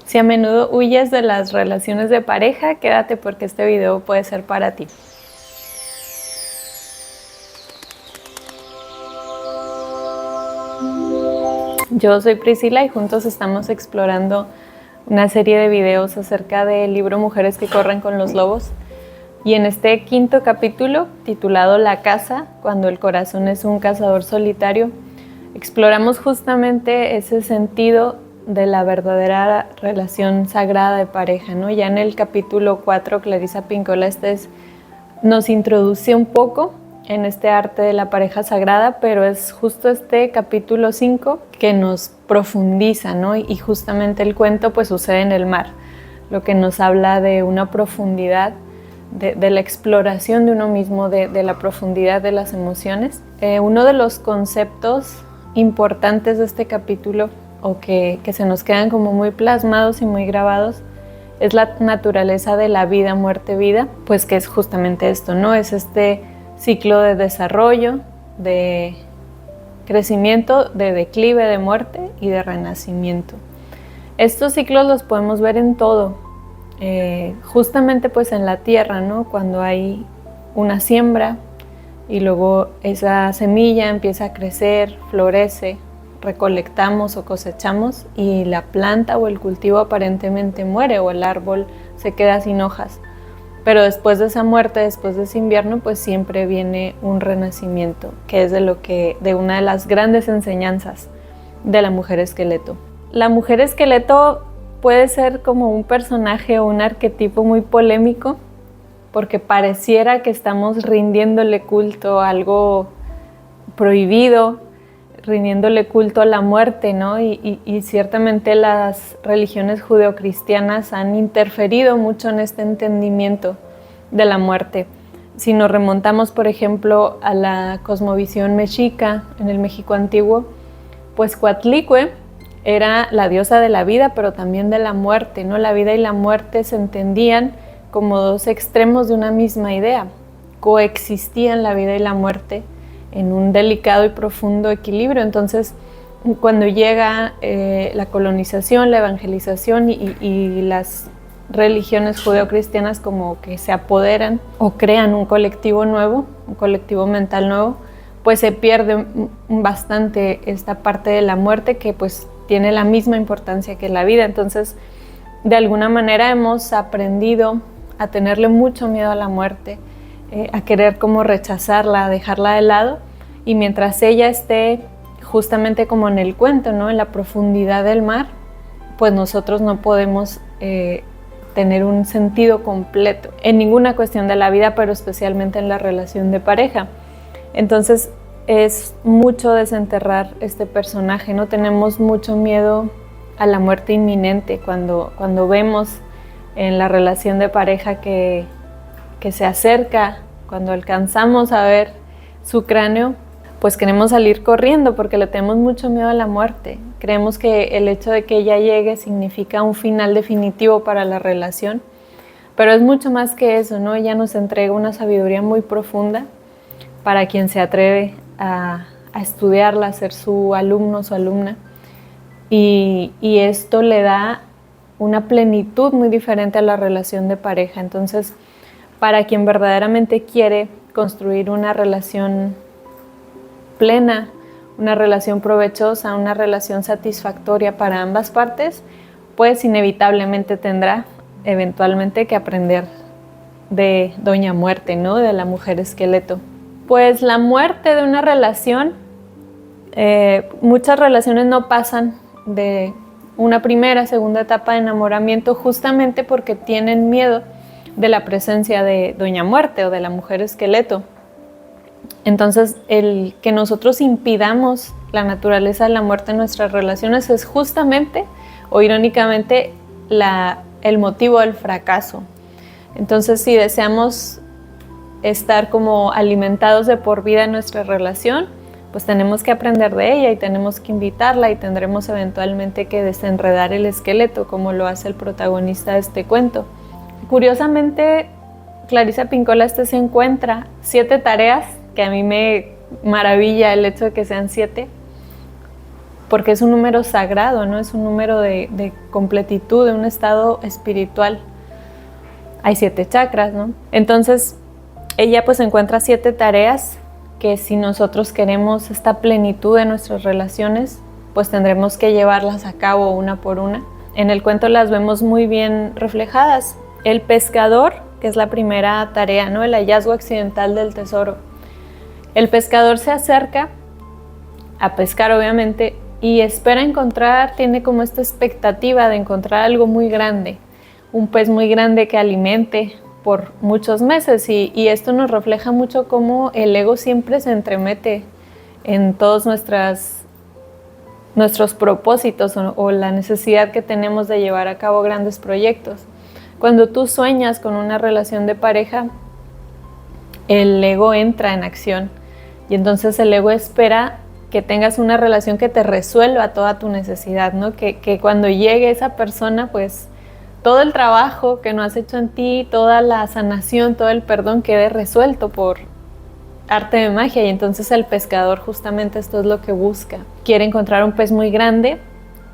Si a menudo huyes de las relaciones de pareja, quédate porque este video puede ser para ti. Yo soy Priscila y juntos estamos explorando una serie de videos acerca del libro Mujeres que corren con los lobos. Y en este quinto capítulo, titulado La caza, cuando el corazón es un cazador solitario, exploramos justamente ese sentido de la verdadera relación sagrada de pareja, ¿no? Ya en el capítulo 4, Clarisa Pinkola nos introduce un poco en este arte de la pareja sagrada, pero es justo este capítulo 5 que nos profundiza, ¿no? Y justamente el cuento pues sucede en el mar, lo que nos habla de una profundidad, de la exploración de uno mismo, de la profundidad de las emociones. Uno de los conceptos importantes de este capítulo, o que se nos quedan como muy plasmados y muy grabados, es la naturaleza de la vida, muerte, vida, pues que es justamente esto, ¿no? Es este ciclo de desarrollo, de crecimiento, de declive, de muerte y de renacimiento. Estos ciclos los podemos ver en todo, justamente pues en la tierra, ¿no? Cuando hay una siembra y luego esa semilla empieza a crecer, florece, recolectamos o cosechamos y la planta o el cultivo aparentemente muere o el árbol se queda sin hojas. Pero después de esa muerte, después de ese invierno, pues siempre viene un renacimiento, que es de una de las grandes enseñanzas de la mujer esqueleto. La mujer esqueleto puede ser como un personaje o un arquetipo muy polémico, porque pareciera que estamos rindiéndole culto a algo prohibido, rindiéndole culto a la muerte, ¿no? Y ciertamente las religiones judeocristianas han interferido mucho en este entendimiento de la muerte. Si nos remontamos, por ejemplo, a la cosmovisión mexica, en el México antiguo, pues Coatlicue era la diosa de la vida, pero también de la muerte, ¿no? La vida y la muerte se entendían como dos extremos de una misma idea. Coexistían la vida y la muerte en un delicado y profundo equilibrio. Entonces, cuando llega la colonización, la evangelización y las religiones judeocristianas como que se apoderan o crean un colectivo nuevo, un colectivo mental nuevo, pues se pierde bastante esta parte de la muerte que pues tiene la misma importancia que la vida. Entonces, de alguna manera hemos aprendido a tenerle mucho miedo a la muerte, a querer como rechazarla, a dejarla de lado, y mientras ella esté justamente como en el cuento, ¿no? En la profundidad del mar, pues nosotros no podemos tener un sentido completo en ninguna cuestión de la vida, pero especialmente en la relación de pareja. Entonces es mucho desenterrar este personaje, ¿no? Tenemos mucho miedo a la muerte inminente cuando vemos en la relación de pareja que se acerca, cuando alcanzamos a ver su cráneo, pues queremos salir corriendo porque le tenemos mucho miedo a la muerte. Creemos que el hecho de que ella llegue significa un final definitivo para la relación, pero es mucho más que eso, ¿no? Ella nos entrega una sabiduría muy profunda para quien se atreve a estudiarla, a ser su alumno, su alumna, y esto le da una plenitud muy diferente a la relación de pareja. Entonces, para quien verdaderamente quiere construir una relación plena, una relación provechosa, una relación satisfactoria para ambas partes, pues inevitablemente tendrá eventualmente que aprender de Doña Muerte, ¿no? De la mujer esqueleto. Pues la muerte de una relación, muchas relaciones no pasan de una primera, segunda etapa de enamoramiento justamente porque tienen miedo de la presencia de Doña Muerte o de la mujer esqueleto. Entonces, el que nosotros impidamos la naturaleza de la muerte en nuestras relaciones es justamente, o irónicamente, el motivo del fracaso. Entonces, si deseamos estar como alimentados de por vida en nuestra relación, pues tenemos que aprender de ella y tenemos que invitarla y tendremos eventualmente que desenredar el esqueleto, como lo hace el protagonista de este cuento. Curiosamente, Clarisa Pinkola se encuentra 7 tareas, que a mí me maravilla el hecho de que sean 7, porque es un número sagrado, ¿no? Es un número de completitud, de un estado espiritual. Hay 7 chakras, ¿no? Entonces, ella pues encuentra 7 tareas que si nosotros queremos esta plenitud de nuestras relaciones, pues tendremos que llevarlas a cabo una por una. En el cuento las vemos muy bien reflejadas. El pescador, que es la primera tarea, ¿no? El hallazgo accidental del tesoro. El pescador se acerca a pescar, obviamente, y espera encontrar, tiene como esta expectativa de encontrar algo muy grande, un pez muy grande que alimente por muchos meses, y esto nos refleja mucho cómo el ego siempre se entremete en todos nuestros propósitos o la necesidad que tenemos de llevar a cabo grandes proyectos. Cuando tú sueñas con una relación de pareja, el ego entra en acción y entonces el ego espera que tengas una relación que te resuelva toda tu necesidad, ¿no? Que cuando llegue esa persona, pues todo el trabajo que no has hecho en ti, toda la sanación, todo el perdón quede resuelto por arte de magia. Y entonces el pescador justamente esto es lo que busca. Quiere encontrar un pez muy grande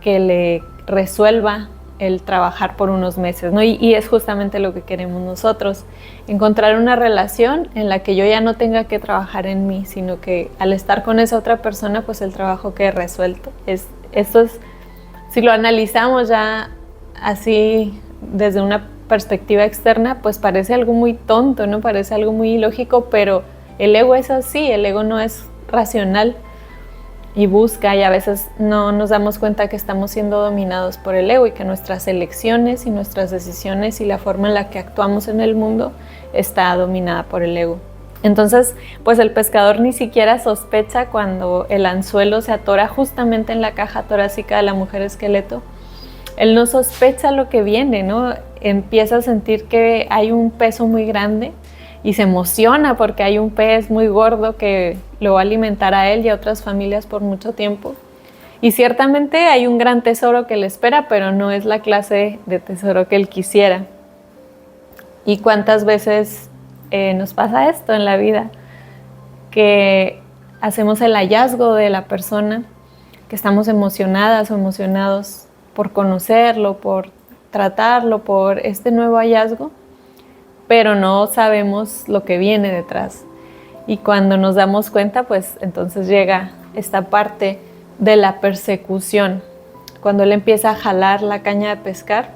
que le resuelva el trabajar por unos meses, ¿no? Y es justamente lo que queremos nosotros, encontrar una relación en la que yo ya no tenga que trabajar en mí, sino que al estar con esa otra persona, pues el trabajo quede resuelto. Esto es, si lo analizamos ya así desde una perspectiva externa, pues parece algo muy tonto, ¿no? Parece algo muy ilógico, pero el ego es así, el ego no es racional y busca, y a veces no nos damos cuenta que estamos siendo dominados por el ego y que nuestras elecciones y nuestras decisiones y la forma en la que actuamos en el mundo está dominada por el ego. Entonces, pues el pescador ni siquiera sospecha cuando el anzuelo se atora justamente en la caja torácica de la mujer esqueleto. Él no sospecha lo que viene, ¿no? Empieza a sentir que hay un peso muy grande y se emociona porque hay un pez muy gordo que lo va a alimentar a él y a otras familias por mucho tiempo. Y ciertamente hay un gran tesoro que le espera, pero no es la clase de tesoro que él quisiera. ¿Y cuántas veces nos pasa esto en la vida? Que hacemos el hallazgo de la persona, que estamos emocionadas o emocionados por conocerlo, por tratarlo, por este nuevo hallazgo, pero no sabemos lo que viene detrás. Y cuando nos damos cuenta, pues entonces llega esta parte de la persecución, cuando él empieza a jalar la caña de pescar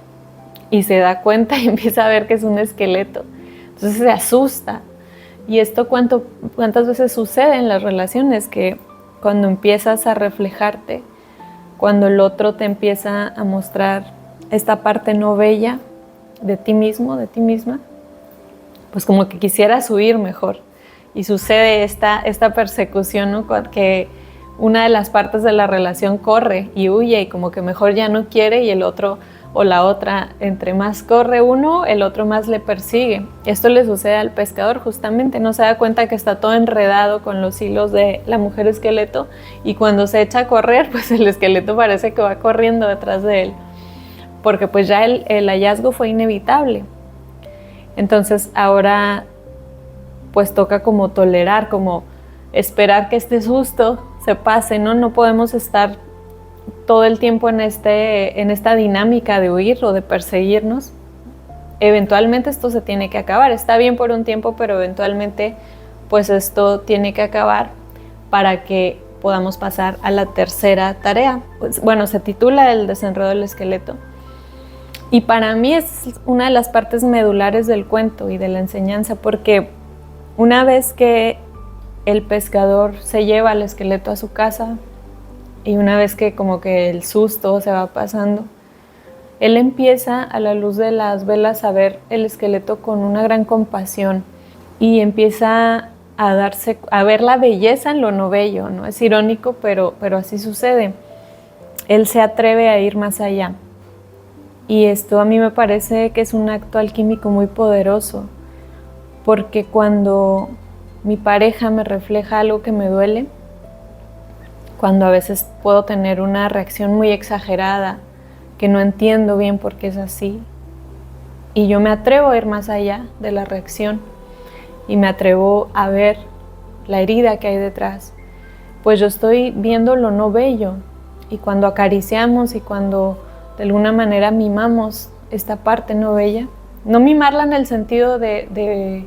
y se da cuenta y empieza a ver que es un esqueleto. Entonces se asusta. Y esto cuántas veces sucede en las relaciones, que cuando empiezas a reflejarte, cuando el otro te empieza a mostrar esta parte no bella de ti mismo, de ti misma, pues como que quisieras huir mejor. Y sucede esta persecución, ¿no? Que una de las partes de la relación corre y huye y como que mejor ya no quiere, y el otro o la otra, entre más corre uno, el otro más le persigue. Esto le sucede al pescador justamente, no se da cuenta que está todo enredado con los hilos de la mujer esqueleto, y cuando se echa a correr, pues el esqueleto parece que va corriendo detrás de él, porque pues ya el hallazgo fue inevitable. Entonces ahora pues toca como tolerar, como esperar que este susto se pase, ¿no? No podemos estar todo el tiempo en esta dinámica de huir o de perseguirnos. Eventualmente esto se tiene que acabar. Está bien por un tiempo, pero eventualmente pues esto tiene que acabar para que podamos pasar a la tercera tarea. Pues, bueno, se titula El desenredo del esqueleto. Y para mí es una de las partes medulares del cuento y de la enseñanza, porque una vez que el pescador se lleva al esqueleto a su casa y una vez que como que el susto se va pasando, él empieza a la luz de las velas a ver el esqueleto con una gran compasión y empieza a ver la belleza en lo no bello, ¿no? Es irónico, pero así sucede. Él se atreve a ir más allá. Y esto a mí me parece que es un acto alquímico muy poderoso, porque cuando mi pareja me refleja algo que me duele, cuando a veces puedo tener una reacción muy exagerada, que no entiendo bien por qué es así, y yo me atrevo a ir más allá de la reacción y me atrevo a ver la herida que hay detrás, pues yo estoy viendo lo no bello, Y cuando acariciamos y cuando de alguna manera mimamos esta parte no bella, no mimarla en el sentido de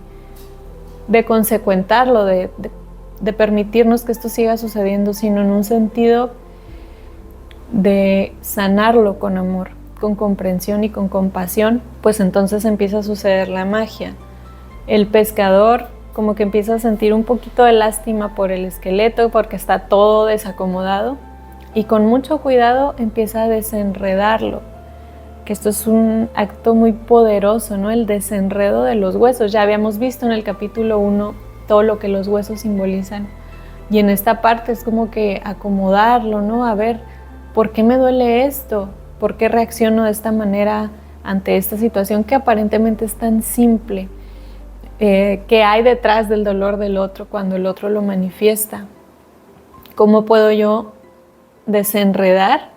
consecuentarlo, de permitirnos que esto siga sucediendo, sino en un sentido de sanarlo con amor, con comprensión y con compasión, pues entonces empieza a suceder la magia. El pescador como que empieza a sentir un poquito de lástima por el esqueleto porque está todo desacomodado y con mucho cuidado empieza a desenredarlo, que esto es un acto muy poderoso, ¿no? El desenredo de los huesos. Ya habíamos visto en el capítulo 1 todo lo que los huesos simbolizan y en esta parte es como que acomodarlo, ¿no? A ver, ¿por qué me duele esto? ¿Por qué reacciono de esta manera ante esta situación que aparentemente es tan simple? ¿Qué hay detrás del dolor del otro cuando el otro lo manifiesta? ¿Cómo puedo yo desenredar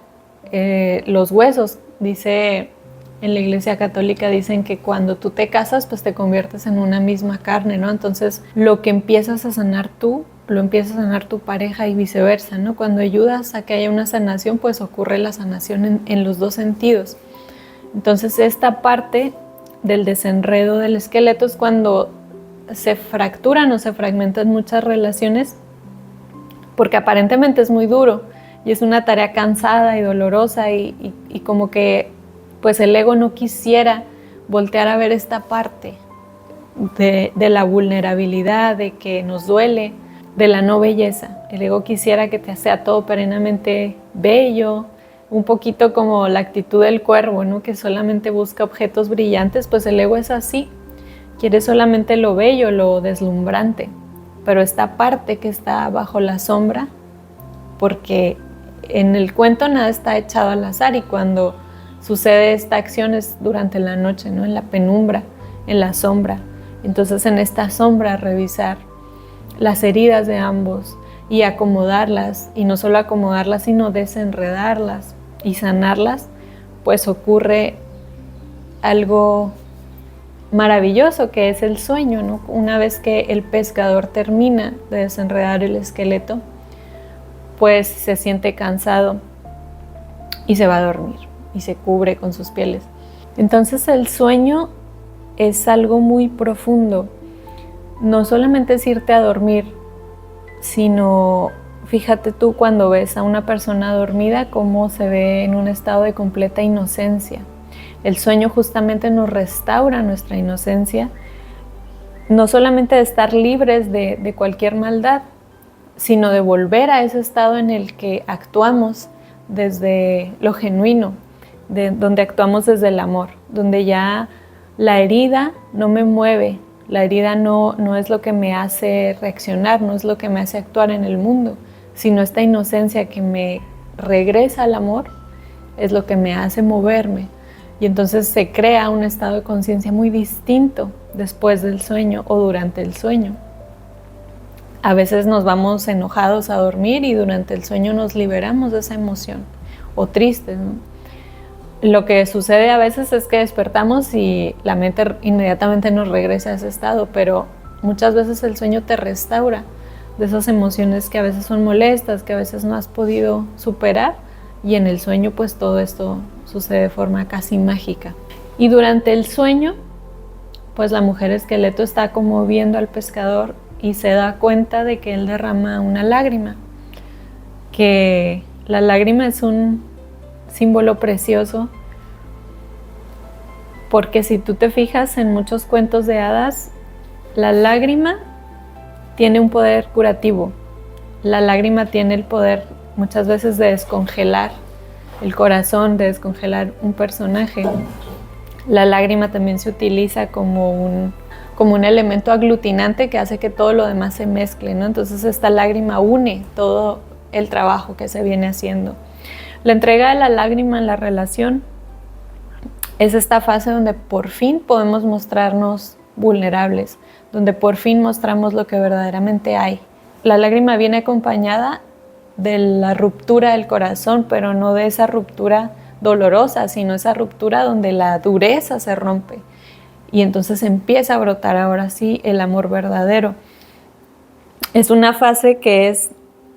los huesos? Dice, en la Iglesia Católica dicen que cuando tú te casas, pues te conviertes en una misma carne, ¿no? Entonces, lo que empiezas a sanar tú, lo empieza a sanar tu pareja y viceversa, ¿no? Cuando ayudas a que haya una sanación, pues ocurre la sanación en los dos sentidos. Entonces, esta parte del desenredo del esqueleto es cuando se fracturan o se fragmentan muchas relaciones, porque aparentemente es muy duro y es una tarea cansada y dolorosa y como que pues el ego no quisiera voltear a ver esta parte de la vulnerabilidad, de que nos duele, de la no belleza. El ego quisiera que te sea todo perennemente bello, un poquito como la actitud del cuervo, ¿no? Que solamente busca objetos brillantes, pues el ego es así, quiere solamente lo bello, lo deslumbrante, pero esta parte que está bajo la sombra, porque en el cuento nada está echado al azar y cuando sucede esta acción es durante la noche, ¿no? En la penumbra, en la sombra. Entonces en esta sombra revisar las heridas de ambos y acomodarlas, y no solo acomodarlas, sino desenredarlas y sanarlas, pues ocurre algo maravilloso que es el sueño, ¿no? Una vez que el pescador termina de desenredar el esqueleto, pues se siente cansado y se va a dormir y se cubre con sus pieles. Entonces el sueño es algo muy profundo. No solamente es irte a dormir, sino fíjate tú cuando ves a una persona dormida cómo se ve en un estado de completa inocencia. El sueño justamente nos restaura nuestra inocencia, no solamente de estar libres de cualquier maldad, sino de volver a ese estado en el que actuamos desde lo genuino, donde actuamos desde el amor, donde ya la herida no me mueve, la herida no es lo que me hace reaccionar, no es lo que me hace actuar en el mundo, sino esta inocencia que me regresa al amor es lo que me hace moverme. Y entonces se crea un estado de conciencia muy distinto después del sueño o durante el sueño. A veces nos vamos enojados a dormir y durante el sueño nos liberamos de esa emoción, o tristes, ¿no? Lo que sucede a veces es que despertamos y la mente inmediatamente nos regresa a ese estado, pero muchas veces el sueño te restaura de esas emociones que a veces son molestas, que a veces no has podido superar, y en el sueño pues todo esto sucede de forma casi mágica. Y durante el sueño, pues la mujer esqueleto está como viendo al pescador y se da cuenta de que él derrama una lágrima, que la lágrima es un símbolo precioso, porque si tú te fijas en muchos cuentos de hadas, la lágrima tiene un poder curativo. La lágrima tiene el poder muchas veces de descongelar el corazón, de descongelar un personaje. La lágrima también se utiliza como un elemento aglutinante que hace que todo lo demás se mezcle, ¿no? Entonces esta lágrima une todo el trabajo que se viene haciendo. La entrega de la lágrima en la relación es esta fase donde por fin podemos mostrarnos vulnerables, donde por fin mostramos lo que verdaderamente hay. La lágrima viene acompañada de la ruptura del corazón, pero no de esa ruptura dolorosa, sino esa ruptura donde la dureza se rompe y entonces empieza a brotar ahora sí el amor verdadero. Es una fase que es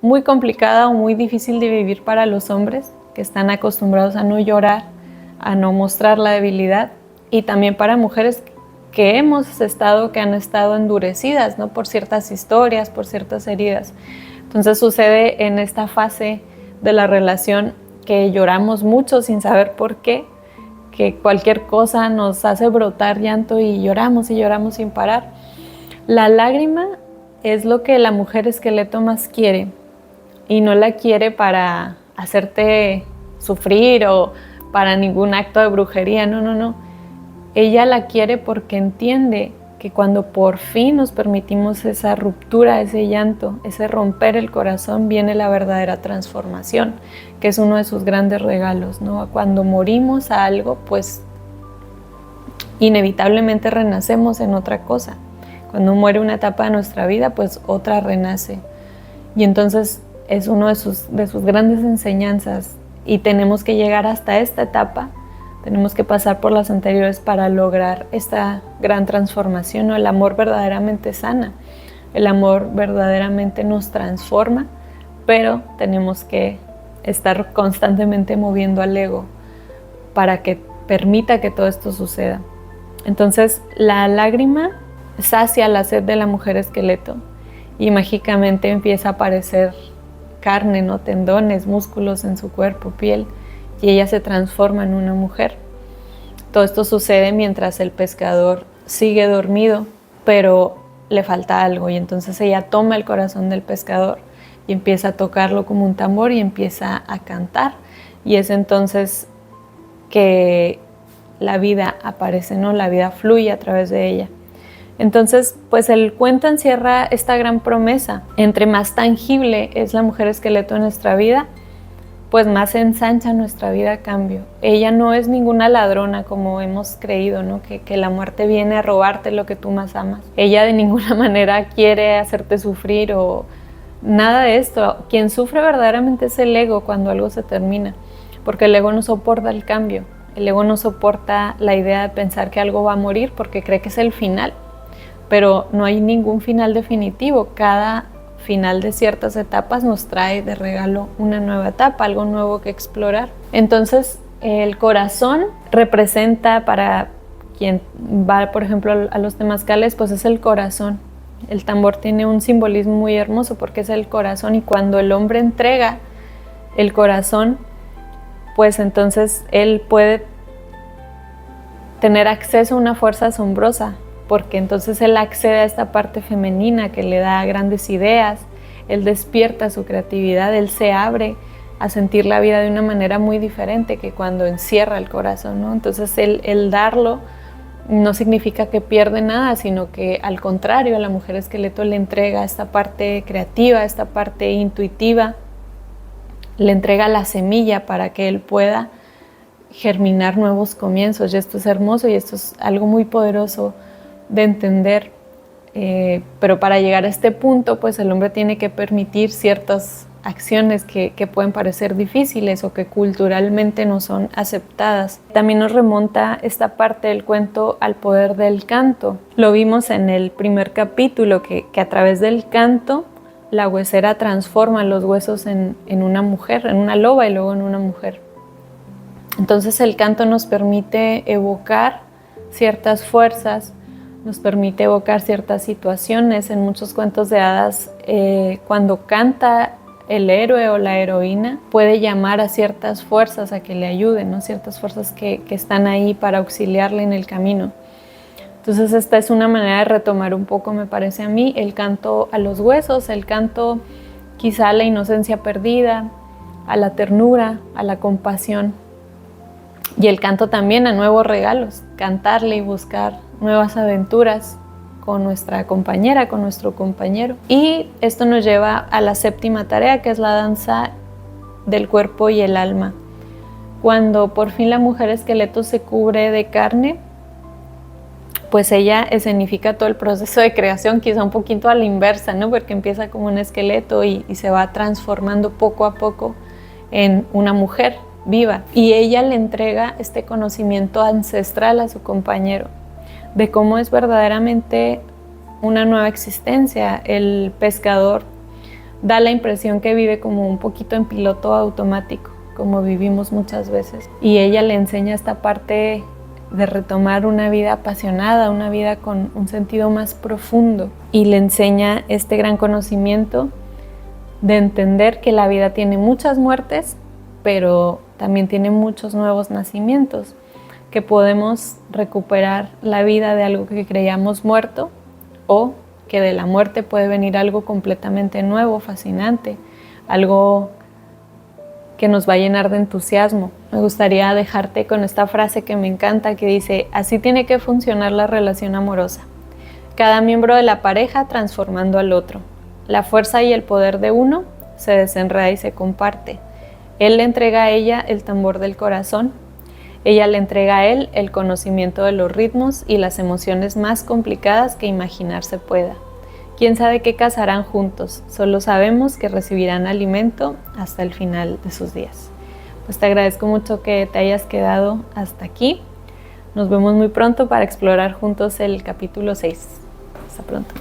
muy complicada o muy difícil de vivir para los hombres, que están acostumbrados a no llorar, a no mostrar la debilidad, y también para mujeres que han estado endurecidas, ¿no? Por ciertas historias, por ciertas heridas. Entonces sucede en esta fase de la relación que lloramos mucho sin saber por qué, que cualquier cosa nos hace brotar llanto y lloramos sin parar. La lágrima es lo que la mujer esqueleto más quiere, y no la quiere para hacerte sufrir o para ningún acto de brujería, no. Ella la quiere porque entiende que cuando por fin nos permitimos esa ruptura, ese llanto, ese romper el corazón, viene la verdadera transformación, que es uno de sus grandes regalos, ¿no? Cuando morimos a algo, pues inevitablemente renacemos en otra cosa. Cuando muere una etapa de nuestra vida, pues otra renace. Y entonces es uno de sus grandes enseñanzas, y tenemos que llegar hasta esta etapa. Tenemos que pasar por las anteriores para lograr esta gran transformación, ¿no? El amor verdaderamente sana, el amor verdaderamente nos transforma, pero tenemos que estar constantemente moviendo al ego para que permita que todo esto suceda. Entonces, la lágrima sacia la sed de la mujer esqueleto y mágicamente empieza a aparecer carne, ¿no? Tendones, músculos en su cuerpo, piel, y ella se transforma en una mujer. Todo esto sucede mientras el pescador sigue dormido, pero le falta algo, y entonces ella toma el corazón del pescador y empieza a tocarlo como un tambor y empieza a cantar, y es entonces que la vida aparece, ¿no? La vida fluye a través de ella. Entonces, pues el cuento encierra esta gran promesa. Entre más tangible es la mujer esqueleto en nuestra vida, pues más se ensancha nuestra vida a cambio. Ella no es ninguna ladrona como hemos creído, ¿no? Que la muerte viene a robarte lo que tú más amas. Ella de ninguna manera quiere hacerte sufrir o nada de esto. Quien sufre verdaderamente es el ego cuando algo se termina, porque el ego no soporta el cambio. El ego no soporta la idea de pensar que algo va a morir porque cree que es el final. Pero no hay ningún final definitivo. Cada final de ciertas etapas nos trae de regalo una nueva etapa, algo nuevo que explorar. Entonces, el corazón representa, para quien va, por ejemplo, a los temazcales, pues es el corazón. El tambor tiene un simbolismo muy hermoso porque es el corazón, y cuando el hombre entrega el corazón, pues entonces él puede tener acceso a una fuerza asombrosa, porque entonces él accede a esta parte femenina que le da grandes ideas, él despierta su creatividad, él se abre a sentir la vida de una manera muy diferente que cuando encierra el corazón, ¿no? Entonces el darlo no significa que pierde nada, sino que al contrario, a la mujer esqueleto le entrega esta parte creativa, esta parte intuitiva, le entrega la semilla para que él pueda germinar nuevos comienzos. Y esto es hermoso y esto es algo muy poderoso de entender, pero para llegar a este punto, pues el hombre tiene que permitir ciertas acciones que pueden parecer difíciles o que culturalmente no son aceptadas. También nos remonta esta parte del cuento al poder del canto. Lo vimos en el primer capítulo, que a través del canto la huesera transforma los huesos en una mujer, en una loba y luego en una mujer. Entonces el canto nos permite evocar ciertas fuerzas, nos permite evocar ciertas situaciones. En muchos cuentos de hadas, cuando canta el héroe o la heroína, puede llamar a ciertas fuerzas a que le ayuden, ¿no? Ciertas fuerzas que están ahí para auxiliarle en el camino. Entonces esta es una manera de retomar un poco, me parece a mí, el canto a los huesos, el canto quizá a la inocencia perdida, a la ternura, a la compasión. Y el canto también a nuevos regalos, cantarle y buscar nuevas aventuras con nuestra compañera, con nuestro compañero. Y esto nos lleva a la séptima tarea, que es la danza del cuerpo y el alma. Cuando por fin la mujer esqueleto se cubre de carne, pues ella escenifica todo el proceso de creación, quizá un poquito a la inversa, ¿no? Porque empieza como un esqueleto y se va transformando poco a poco en una mujer viva. Y ella le entrega este conocimiento ancestral a su compañero, de cómo es verdaderamente una nueva existencia. El pescador da la impresión que vive como un poquito en piloto automático, como vivimos muchas veces. Y ella le enseña esta parte de retomar una vida apasionada, una vida con un sentido más profundo. Y le enseña este gran conocimiento de entender que la vida tiene muchas muertes, pero también tiene muchos nuevos nacimientos, que podemos recuperar la vida de algo que creíamos muerto, o que de la muerte puede venir algo completamente nuevo, fascinante, algo que nos va a llenar de entusiasmo. Me gustaría dejarte con esta frase que me encanta, que dice: así tiene que funcionar la relación amorosa. Cada miembro de la pareja transformando al otro. La fuerza y el poder de uno se desenreda y se comparte. Él le entrega a ella el tambor del corazón. Ella le entrega a él el conocimiento de los ritmos y las emociones más complicadas que imaginarse pueda. ¿Quién sabe qué cazarán juntos? Solo sabemos que recibirán alimento hasta el final de sus días. Pues te agradezco mucho que te hayas quedado hasta aquí. Nos vemos muy pronto para explorar juntos el capítulo 6. Hasta pronto.